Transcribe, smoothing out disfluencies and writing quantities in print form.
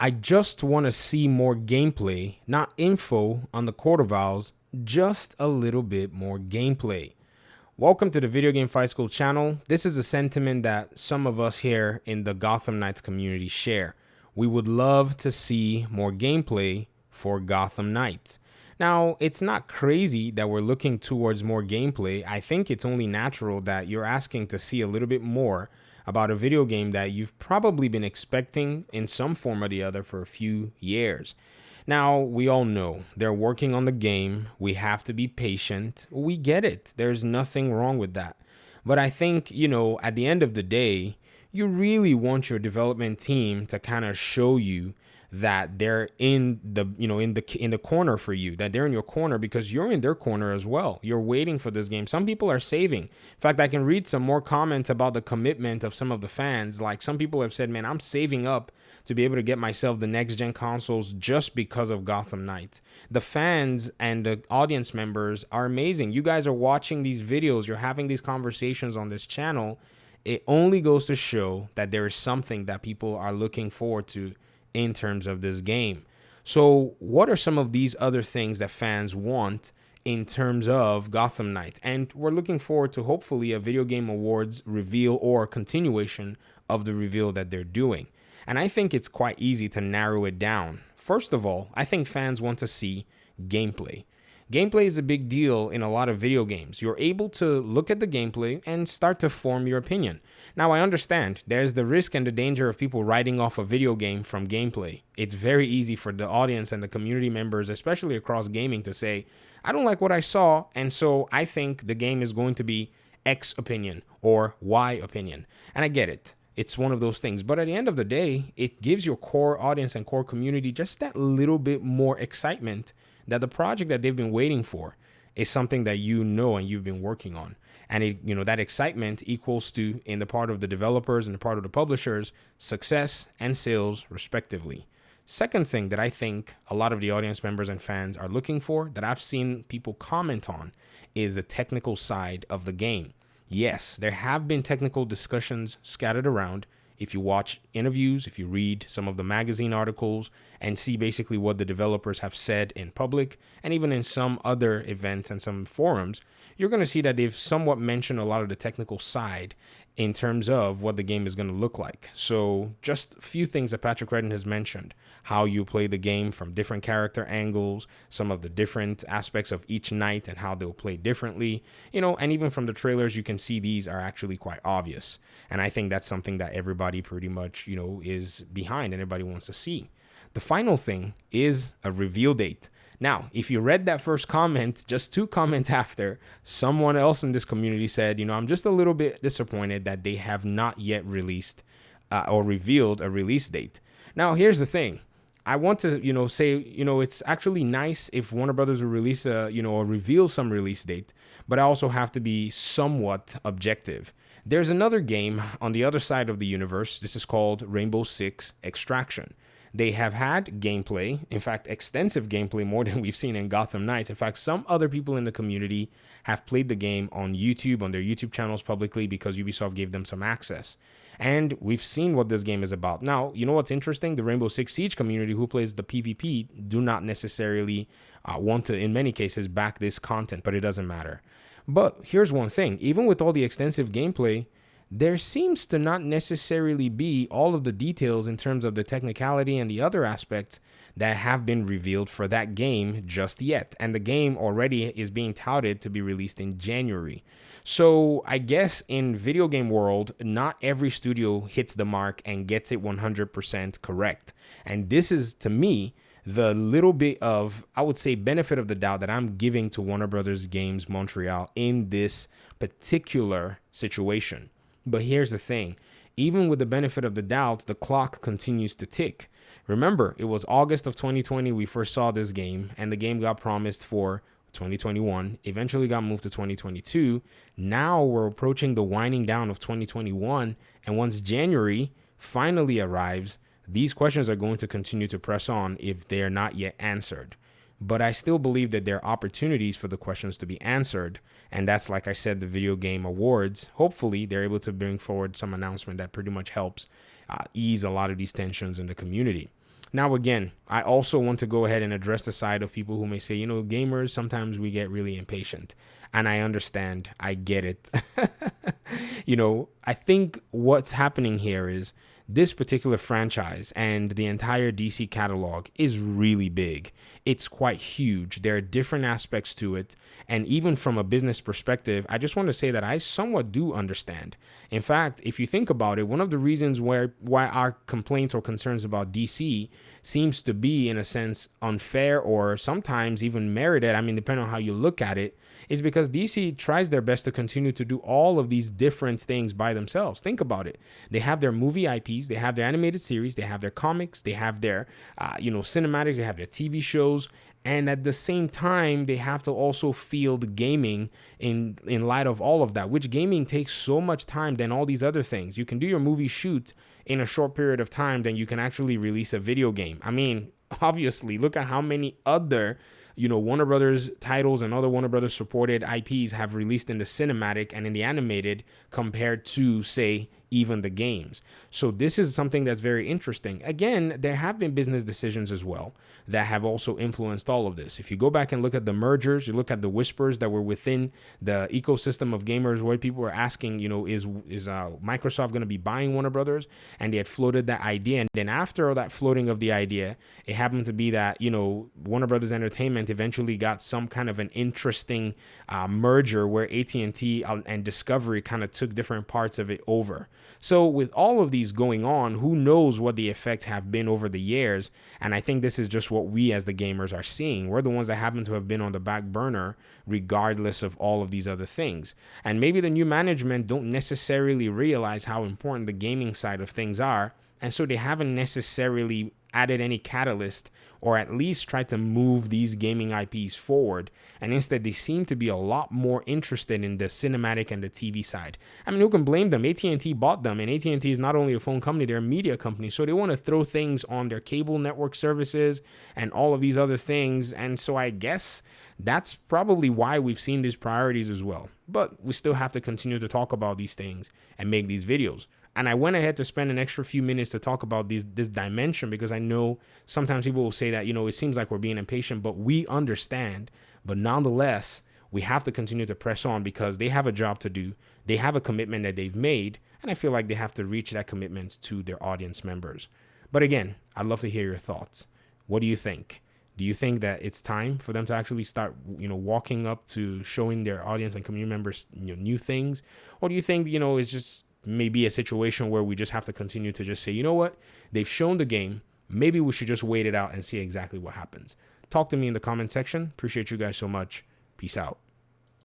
I just want to see more gameplay, not info on the quarter vowels, just a little bit more gameplay. Welcome to the Video Game Fight School channel. This is a sentiment that some of us here in the Gotham Knights community share. We would love to see more gameplay for Gotham Knights. Now, it's not crazy that we're looking towards more gameplay. I think it's only natural that you're asking to see a little bit more about a video game that you've probably been expecting in some form or the other for a few years. Now, we all know they're working on the game. We have to be patient. We get it. There's nothing wrong with that. But I think, at the end of the day, you really want your development team to kind of show you that they're in the in the corner for you, that they're in your corner because you're in their corner as well. You're waiting for this game. Some people are saving. In fact, I can read some more comments about the commitment of some of the fans. Like, some people have said, man, I'm saving up to be able to get myself the next gen consoles just because of Gotham Knights. The fans and the audience members are amazing. You guys are watching these videos, you're having these conversations on this channel. It only goes to show that there is something that people are looking forward to in terms of this game. So what are some of these other things that fans want in terms of Gotham Knights? And we're looking forward to hopefully a Video Game Awards reveal or continuation of the reveal that they're doing. And I think it's quite easy to narrow it down. First of all, I think fans want to see gameplay. Gameplay is a big deal in a lot of video games. You're able to look at the gameplay and start to form your opinion. Now, I understand there's the risk and the danger of people writing off a video game from gameplay. It's very easy for the audience and the community members, especially across gaming, to say, I don't like what I saw, and so I think the game is going to be X opinion or Y opinion. And I get it. It's one of those things. But at the end of the day, it gives your core audience and core community just that little bit more excitement that the project that they've been waiting for is something that and you've been working on. And that excitement equals to, in the part of the developers and the part of the publishers, success and sales respectively. Second thing that I think a lot of the audience members and fans are looking for, that I've seen people comment on, is the technical side of the game. Yes, there have been technical discussions scattered around. If you watch interviews, if you read some of the magazine articles and see basically what the developers have said in public, and even in some other events and some forums, you're going to see that they've somewhat mentioned a lot of the technical side in terms of what the game is going to look like. So just a few things that Patrick Redden has mentioned: how you play the game from different character angles, some of the different aspects of each knight and how they'll play differently, and even from the trailers, you can see these are actually quite obvious. And I think that's something that everybody pretty much, is behind and everybody wants to see. The final thing is a reveal date. Now, if you read that first comment, just 2 comments after, someone else in this community said, I'm just a little bit disappointed that they have not yet released or revealed a release date. Now, here's the thing. I want to, say, it's actually nice if Warner Brothers will release or reveal some release date, but I also have to be somewhat objective. There's another game on the other side of the universe. This is called Rainbow Six Extraction. They have had gameplay, in fact, extensive gameplay, more than we've seen in Gotham Knights. In fact, some other people in the community have played the game on YouTube, on their YouTube channels publicly, because Ubisoft gave them some access. And we've seen what this game is about. Now, you know what's interesting? The Rainbow Six Siege community who plays the PvP do not necessarily want to, in many cases, back this content, but it doesn't matter. But here's one thing. Even with all the extensive gameplay, there seems to not necessarily be all of the details in terms of the technicality and the other aspects that have been revealed for that game just yet. And the game already is being touted to be released in January. So I guess in video game world, not every studio hits the mark and gets it 100% correct. And this is, to me, the little bit of, I would say, benefit of the doubt that I'm giving to Warner Brothers Games Montreal in this particular situation. But here's the thing. Even with the benefit of the doubt, the clock continues to tick. Remember, it was August of 2020 we first saw this game, and the game got promised for 2021, eventually got moved to 2022. Now we're approaching the winding down of 2021, and once January finally arrives, these questions are going to continue to press on if they are not yet answered. But I still believe that there are opportunities for the questions to be answered. And that's, like I said, the Video Game Awards. Hopefully, they're able to bring forward some announcement that pretty much helps ease a lot of these tensions in the community. Now, again, I also want to go ahead and address the side of people who may say, gamers, sometimes we get really impatient. And I understand. I get it. I think what's happening here is this particular franchise and the entire DC catalog is really big. It's quite huge. There are different aspects to it. And even from a business perspective, I just want to say that I somewhat do understand. In fact, if you think about it, one of the reasons why our complaints or concerns about DC seems to be, in a sense, unfair or sometimes even merited, I mean, depending on how you look at it, is because DC tries their best to continue to do all of these different things by themselves. Think about it. They have their movie IPs, they have their animated series, they have their comics, they have their, cinematics, they have their TV shows. And at the same time, they have to also field gaming in light of all of that, which gaming takes so much time than all these other things. You can do your movie shoot in a short period of time, then you can actually release a video game. I mean, obviously, look at how many other Warner Brothers titles and other Warner Brothers supported IPs have released in the cinematic and in the animated compared to, say, even the games. So this is something that's very interesting. Again, there have been business decisions as well that have also influenced all of this. If you go back and look at the mergers, you look at the whispers that were within the ecosystem of gamers, where people were asking, is Microsoft going to be buying Warner Brothers? And they had floated that idea. And then after that floating of the idea, it happened to be that, Warner Brothers Entertainment eventually got some kind of an interesting merger where AT&T and Discovery kind of took different parts of it over. So with all of these going on, who knows what the effects have been over the years? And I think this is just what we as the gamers are seeing. We're the ones that happen to have been on the back burner regardless of all of these other things. And maybe the new management don't necessarily realize how important the gaming side of things are. And so they haven't necessarily added any catalyst or at least tried to move these gaming IPs forward. And instead, they seem to be a lot more interested in the cinematic and the TV side. I mean, who can blame them? AT&T bought them, and AT&T is not only a phone company, they're a media company. So they want to throw things on their cable network services and all of these other things. And so I guess that's probably why we've seen these priorities as well. But we still have to continue to talk about these things and make these videos. And I went ahead to spend an extra few minutes to talk about this dimension, because I know sometimes people will say that, it seems like we're being impatient, but we understand. But nonetheless, we have to continue to press on because they have a job to do. They have a commitment that they've made, and I feel like they have to reach that commitment to their audience members. But again, I'd love to hear your thoughts. What do you think? Do you think that it's time for them to actually start, walking up to showing their audience and community members, new things? Or do you think, it's just maybe a situation where we just have to continue to just say, you know what, they've shown the game, maybe we should just wait it out and see exactly what happens? Talk to me in the comment section. Appreciate you guys so much. Peace out.